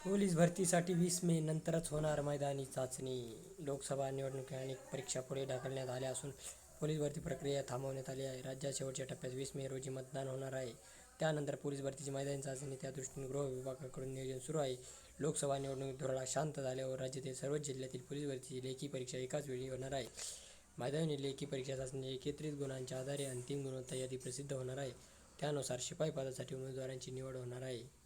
Police भरतीसाठी 20 मे नंतरच होणार मैदानी चाचणी. लोकसभा निवडणुकी अनेक परीक्षा पुढे ढकलण्यात आल्या असून पोलीस भरती प्रक्रिया थांबवण्यात आली आहे. राज्यात शेवटच्या टप्प्यात 20 मे रोजी मतदान होणार आहे. त्यानंतर पोलीस भरतीची मैदानी चाचणी. त्यादृष्टीने गृह विभागाकडून नियोजन सुरू आहे. लोकसभा निवडणूक धुळा शांत झाल्यावर राज्यातील सर्वच जिल्ह्यातील पोलीस भरतीची लेखी परीक्षा एकाच वेळी होणार आहे. मैदानी लेखी परीक्षा चाचणी एकत्रित गुणांच्या आधारे अंतिम गुणवत्ता यादी प्रसिद्ध होणार आहे. त्यानुसार शिपाई पदासाठी उमेदवारांची निवड होणार आहे.